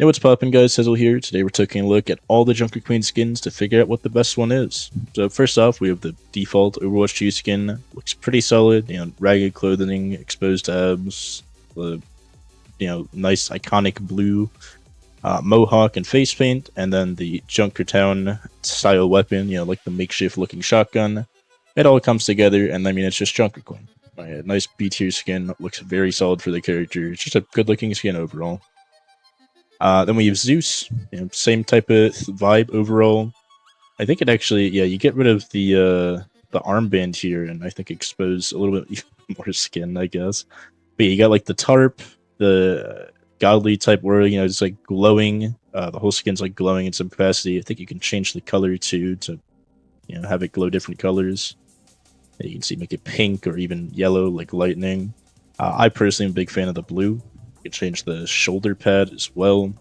Hey, what's poppin', guys? Sizzle here. Today we're taking a look at all the Junkerqueen skins to figure out what the best one is. So first off, we have the default Overwatch 2 skin. Looks pretty solid. Ragged clothing, exposed abs, the nice iconic blue mohawk and face paint, and then the Junkertown style weapon. Like the makeshift looking shotgun. It all comes together, and I mean it's just Junkerqueen. Nice B tier skin. Looks very solid for the character. It's just a good looking skin overall. Then we have Zeus, same type of vibe overall. I think it actually, yeah, you get rid of the armband here, and I think expose a little bit more skin, I guess. But yeah, you got like the tarp, the godly type where it's like glowing. The whole skin's like glowing in some capacity. I think you can change the color too to have it glow different colors. You can see make it pink or even yellow like lightning. I personally am a big fan of the blue. You can change the shoulder pad as well.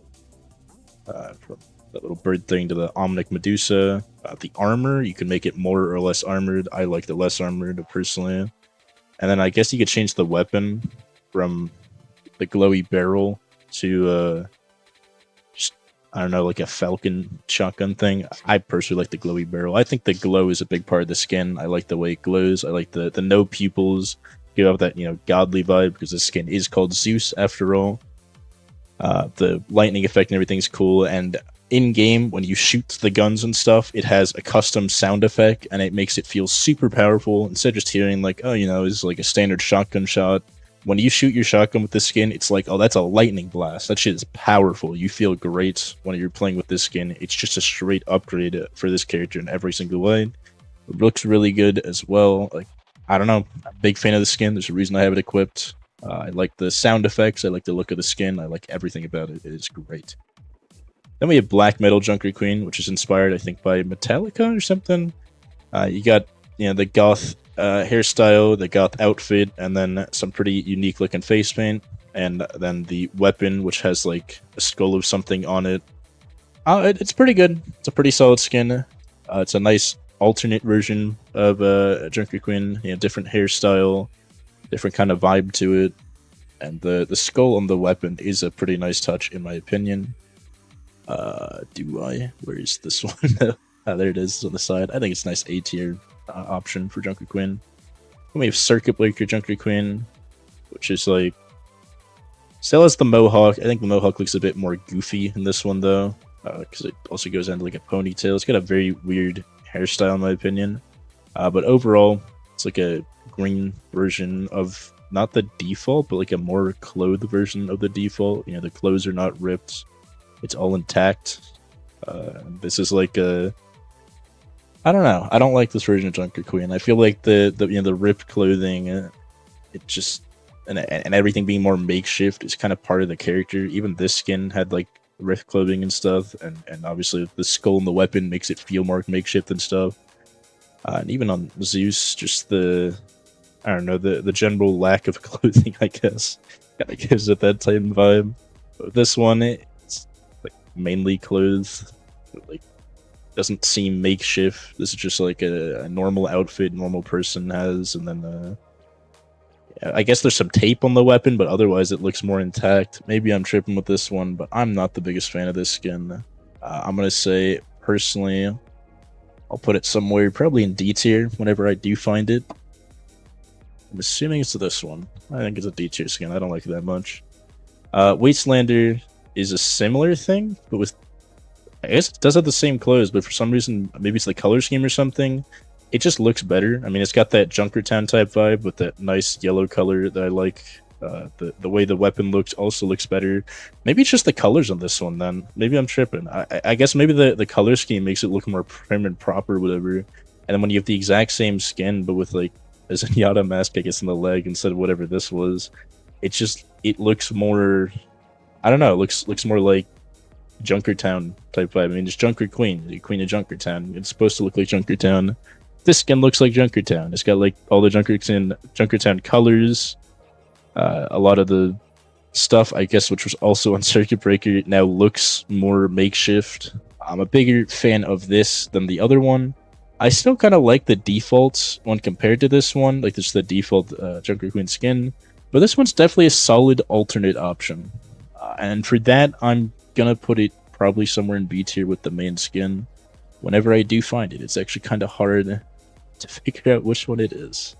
From that little bird thing to the Omnic Medusa. The armor, you can make it more or less armored. I like the less armored personally. And then I guess you could change the weapon from the glowy barrel to just, I don't know, like a falcon shotgun thing. I personally like the glowy barrel. I think the glow is a big part of the skin. I like the way it glows. I like the no pupils. Give off that, godly vibe because the skin is called Zeus after all. The lightning effect and everything's cool, and in game when you shoot the guns and stuff, it has a custom sound effect, and it makes it feel super powerful instead of just hearing like, oh, it's like a standard shotgun shot. When you shoot your shotgun with this skin, it's like, oh, that's a lightning blast. That shit is powerful. You feel great when you're playing with this skin. It's just a straight upgrade for this character in every single way. It looks really good as well. Like, I don't know, I'm a big fan of the skin. There's a reason I have it equipped. I like the sound effects. I like the look of the skin. I like everything about it. It is great. Then we have Black Metal Junkerqueen, which is inspired, I think, by Metallica or something. You got the goth hairstyle, the goth outfit, and then some pretty unique looking face paint, and then the weapon, which has like a skull of something on it. It's pretty good. It's a pretty solid skin. It's a nice alternate version of Junkerqueen. Different hairstyle, different kind of vibe to it, and the skull on the weapon is a pretty nice touch in my opinion. Where is this one? There it is on the side. I think it's a nice A tier option for Junkerqueen. Then we have Circuit Breaker Junkerqueen, which is like still has the mohawk. I think the mohawk looks a bit more goofy in this one though, because it also goes into like a ponytail. It's got a very weird hairstyle in my opinion, but overall it's like a green version of not the default, but like a more clothed version of the default. The clothes are not ripped; it's all intact. This is like a, I don't know. I don't like this version of Junkerqueen. I feel like the ripped clothing, it just and everything being more makeshift is kind of part of the character. Even this skin had like ripped clothing and stuff, and obviously the skull and the weapon makes it feel more makeshift and stuff. And even on Zeus, just the general lack of clothing, I guess, kind of gives it that type of vibe. But this one, it's like mainly clothes. Like, doesn't seem makeshift. This is just like a normal outfit, normal person has, and then I guess there's some tape on the weapon, but otherwise it looks more intact. Maybe I'm tripping with this one, but I'm not the biggest fan of this skin. I'm gonna say personally, I'll put it somewhere probably in D tier whenever I do find it. I'm assuming it's this one. I think it's a D tier skin. I don't like it that much. Wastelander is a similar thing, but with, I guess it does have the same clothes, but for some reason, maybe it's the color scheme or something, it just looks better. I mean, it's got that Junkertown type vibe with that nice yellow color that I like. The way the weapon looks also looks better. Maybe it's just the colors on this one then. Maybe I'm tripping. I guess maybe the color scheme makes it look more prim and proper, whatever. And then when you have the exact same skin, but with like a Zenyatta mask, I guess, in the leg instead of whatever this was, it looks more, I don't know, it looks more like Junkertown type vibe. I mean, it's Junkerqueen, the Queen of Junkertown. It's supposed to look like Junkertown. This skin looks like Junkertown. It's got like all the Junkertown colors. A lot of the stuff, I guess, which was also on Circuit Breaker, now looks more makeshift. I'm a bigger fan of this than the other one. I still kind of like the default one compared to this one. Like, this is the default Junkerqueen skin. But this one's definitely a solid alternate option. And for that, I'm gonna put it probably somewhere in B tier with the main skin. Whenever I do find it, it's actually kind of hard to figure out which one it is.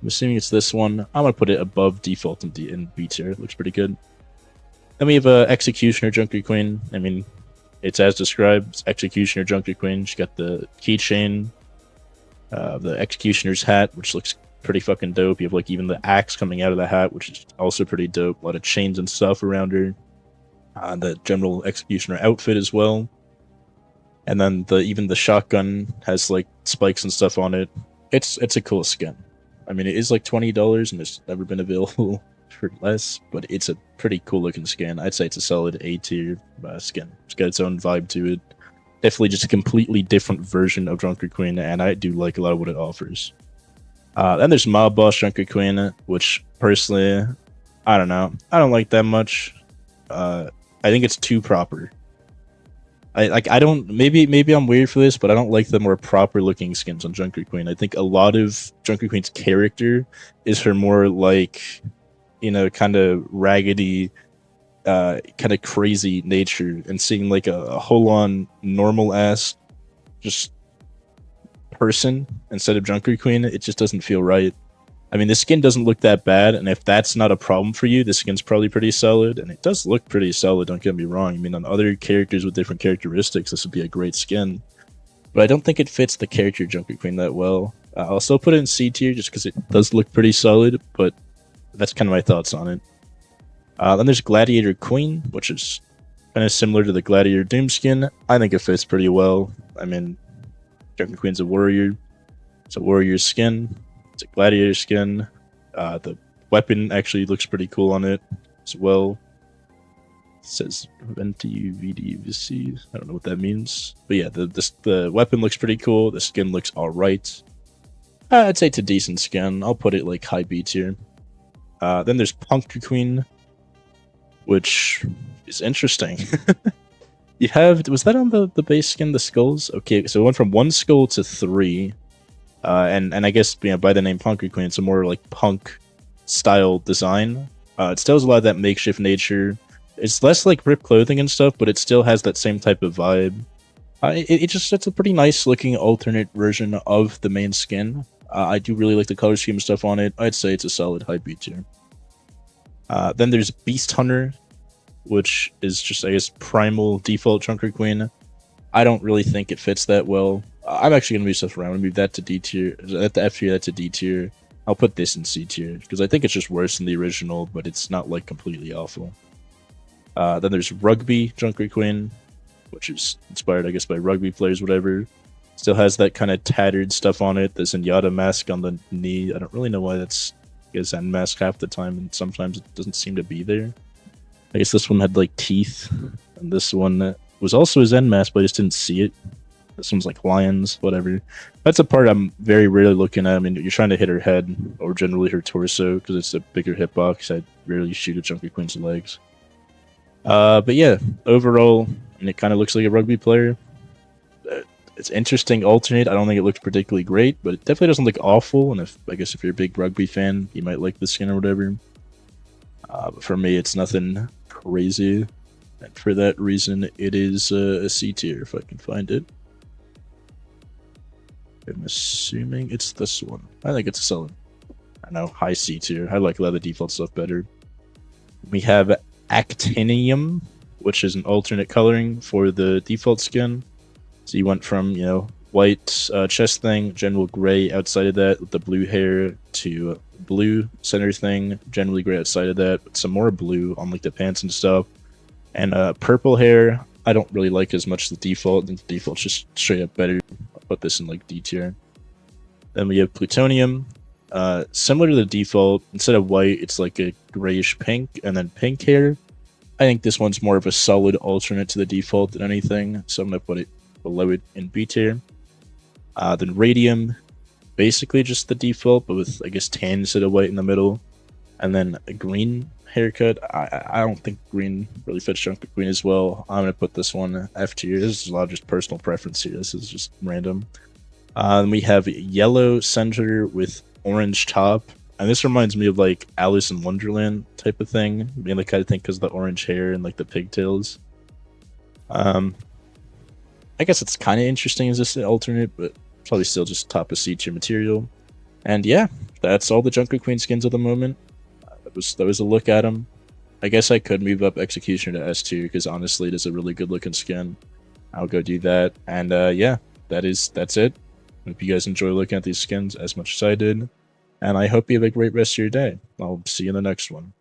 I'm assuming it's this one. I'm gonna put it above default in B tier. It looks pretty good. Then we have Executioner Junkerqueen. I mean, it's as described. It's Executioner Junkerqueen. She's got the keychain, the Executioner's hat, which looks pretty fucking dope. You have like even the axe coming out of the hat, which is also pretty dope. A lot of chains and stuff around her. The general Executioner outfit as well. And then even the shotgun has like spikes and stuff on it. It's a cool skin. I mean, it is like $20 and it's never been available for less, but it's a pretty cool looking skin. I'd say it's a solid A tier skin. It's got its own vibe to it. Definitely just a completely different version of Junkerqueen, and I do like a lot of what it offers. Then there's Mob Boss Junkerqueen, which personally, I don't know. I don't like that much. I think it's too proper. I don't, maybe I'm weird for this, but I don't like the more proper looking skins on Junkerqueen. I think a lot of Junkerqueen's character is her more like, you know, kind of raggedy, kind of crazy nature, and seeing like a whole on normal ass just person instead of Junkerqueen, it just doesn't feel right. I mean, the skin doesn't look that bad, and if that's not a problem for you, the skin's probably pretty solid, and it does look pretty solid, don't get me wrong. I mean, on other characters with different characteristics, this would be a great skin. But I don't think it fits the character Junkerqueen that well. I'll still put it in C tier just because it does look pretty solid, but that's kind of my thoughts on it. Then there's Gladiator Queen, which is kind of similar to the Gladiator Doom skin. I think it fits pretty well. I mean, Junkerqueen's a warrior. It's a warrior skin. It's a gladiator skin. The weapon actually looks pretty cool on it as well. It says VDVC. I don't know what that means. But yeah, the weapon looks pretty cool. The skin looks alright. I'd say it's a decent skin. I'll put it like high B tier. Then there's Junkerqueen, which is interesting. You have, was that on the base skin, the skulls? Okay, so it went from 1 skull to 3. And I guess, you know, by the name Junkerqueen, it's a more like punk style design. It still has a lot of that makeshift nature. It's less like ripped clothing and stuff, but it still has that same type of vibe. It's a pretty nice looking alternate version of the main skin. I do really like the color scheme and stuff on it. I'd say it's a solid high B tier. Then there's Beast Hunter, which is just, I guess, primal default Junkerqueen. I don't really think it fits that well. I'm actually going to move stuff around. I'm going to move that to D tier. At the F tier, that to D tier. I'll put this in C tier, because I think it's just worse than the original, but it's not, like, completely awful. Then there's Rugby Junkerqueen, which is inspired, I guess, by rugby players, whatever. Still has that kind of tattered stuff on it. The Zenyatta mask on the knee. I don't really know why that's, I guess, Zen mask half the time, and sometimes it doesn't seem to be there. I guess this one had, like, teeth, and this one was also a Zen mask, but I just didn't see it. This one's like lions, whatever. That's a part I'm very rarely looking at. I mean, you're trying to hit her head, or generally her torso, because it's a bigger hitbox. I rarely shoot at Junkerqueen's legs. But yeah, overall, and it kind of looks like a rugby player. It's interesting alternate. I don't think it looks particularly great, but it definitely doesn't look awful. And I guess if you're a big rugby fan, you might like the skin or whatever. But for me, it's nothing crazy. And for that reason, it is a C tier if I can find it. I'm assuming it's this one. I think it's a solid, I know, high C tier. I like a lot of the default stuff better. We have Actinium, which is an alternate coloring for the default skin. So you went from, you know, white chest thing, general gray outside of that with the blue hair, to blue center thing, generally gray outside of that, with some more blue on like the pants and stuff. And purple hair, I don't really like as much as the default. I think the default's just straight up better. I'll put this in like D tier. Then we have Plutonium. Similar to the default, instead of white, it's like a grayish pink, and then pink hair. I think this one's more of a solid alternate to the default than anything, so I'm going to put it below it in B tier. Then Radium, basically just the default, but with, I guess, tan instead of white in the middle. And then a green haircut. I don't think green really fits Junkerqueen as well. I'm going to put this one F tier. This is a lot of just personal preference here. This is just random. Then we have yellow center with orange top. And this reminds me of like Alice in Wonderland type of thing. I mean, I kind of think because of the orange hair and like the pigtails. I guess it's kind of interesting as this alternate, but probably still just top of C tier material. And yeah, that's all the Junkerqueen skins at the moment. That was a look at them. I guess I could move up Executioner to S tier because honestly, it is a really good looking skin. I'll go do that. And yeah, that's it. Hope you guys enjoy looking at these skins as much as I did. And I hope you have a great rest of your day. I'll see you in the next one.